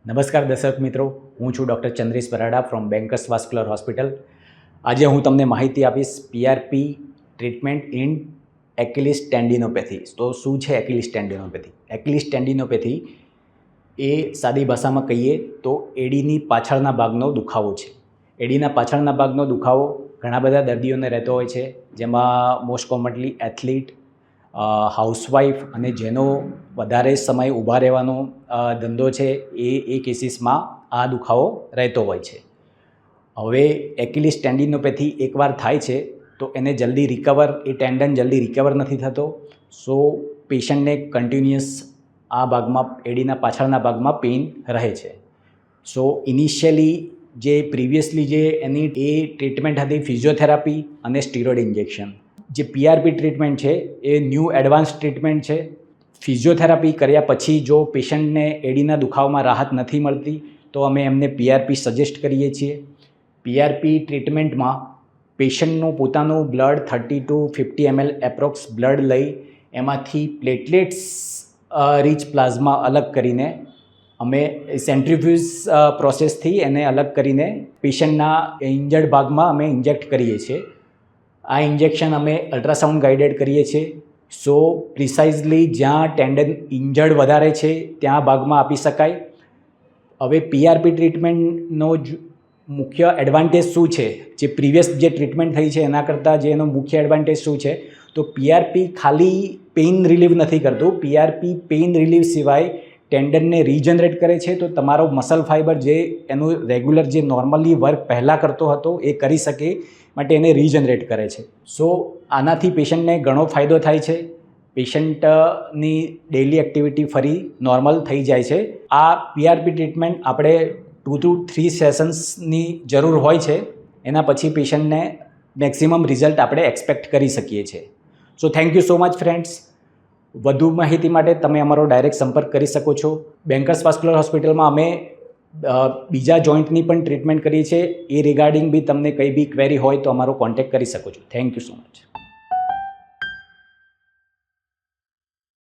નમસ્કાર દર્શક મિત્રો, હું છું doctor Chandresh Barada from Bankers vascular hospital. આજે હું તમને માહિતી આપીશ PRP treatment in Achilles tendinopathy. તો શું છે એક્યુલિસ ટેન્ડિનોપેથી? એક્યુલિસ ટેન્ડિનોપેથી એ સાદી ભાષામાં કહીએ તો એડીની પાછળના ભાગનો દુખાવો છે. એડીના પાછળના ભાગનો દુખાવો ઘણા બધા દર્દીઓને રહેતો હોય છે, જેમાં મોસ્ટ કોમનલી એથ્લીટ, હાઉસવાઈફ અને જેનો વધારે સમય ઊભા રહેવાનો ધંધો છે એ કેસીસમાં આ દુખાવો રહેતો હોય છે. હવે એક્યુલિસ ટેન્ડિનોપેથી એકવાર થાય છે તો એને જલ્દી રિકવર, એ ટેન્ડન જલ્દી રિકવર નથી થતો. સો પેશન્ટને કન્ટિન્યુઅસ આ ભાગમાં, એડીના પાછળના ભાગમાં પેઇન રહે છે. સો ઇનિશિયલી જે પ્રિવિયસલી જે એની એ ટ્રીટમેન્ટ હતી ફિઝિયોથેરાપી અને સ્ટીરોઇડ ઇન્જેક્શન. જે PRP ટ્રીટમેન્ટ છે એ ન્યૂ એડવાન્સ ટ્રીટમેન્ટ છે. ફિઝિયોથેરાપી કર્યા પછી જો પેશન્ટને એડીના દુખાવામાં રાહત નથી મળતી તો અમે એમને PRP સજેસ્ટ કરીએ છીએ. PRP ટ્રીટમેન્ટમાં પેશન્ટનું પોતાનું blood 30 to 50 ml approx blood લઈ એમાંથી પ્લેટલેટ્સ રીચ પ્લાઝમા અલગ કરીને અમે સેન્ટ્રીફ્યુઝ પ્રોસેસથી એને અલગ કરીને પેશન્ટના ઇન્જર્ડ ભાગમાં અમે ઇન્જેક્ટ કરીએ છીએ. આ ઇન્જેક્શન અમે અલ્ટ્રાસાઉન્ડ ગાઈડેડ કરીએ છીએ. સો પ્રિસાઇઝલી જ્યાં ટેન્ડન ઇન્જર્ડ વધારે છે ત્યાં ભાગમાં આપી શકાય. હવે PRP ટ્રીટમેન્ટનો જ મુખ્ય એડવાન્ટેજ શું છે? જે પ્રીવિયસ જે ટ્રીટમેન્ટ થઈ છે એના કરતાં જે એનો મુખ્ય એડવાન્ટેજ શું છે? તો PRP ખાલી પેઇન રિલીવ નથી કરતું. PRP પેઇન રિલીવ સિવાય ટેન્ડનને રીજનરેટ કરે છે. તો તમારો મસલ ફાઇબર જે એનું રેગ્યુલર જે નોર્મલી વર્ક પહેલાં કરતો હતો એ કરી શકે માટે એને રીજનરેટ કરે છે. સો આનાથી પેશન્ટને ઘણો ફાયદો થાય છે. પેશન્ટની ડેઇલી એક્ટિવિટી ફરી નોર્મલ થઈ જાય છે. આ PRP ટ્રીટમેન્ટ આપણે 2 to 3 સેશન્સની જરૂર હોય છે. એના પછી પેશન્ટને મેક્સિમમ રિઝલ્ટ આપણે એક્સપેક્ટ કરી શકીએ છીએ. So thank you so much friends. વધુ માહિતી માટે તમે અમારો ડાયરેક્ટ સંપર્ક કરી શકો છો. બેન્કર્સ વાસ્ક્યુલર હોસ્પિટલમાં અમે બીજા જોઈન્ટની પણ ટ્રીટમેન્ટ કરીએ છીએ. એ રિગાર્ડિંગ બી તમને કંઈ બી ક્વેરી હોય તો અમારો કોન્ટેક્ટ કરી શકો છો. Thank you so much.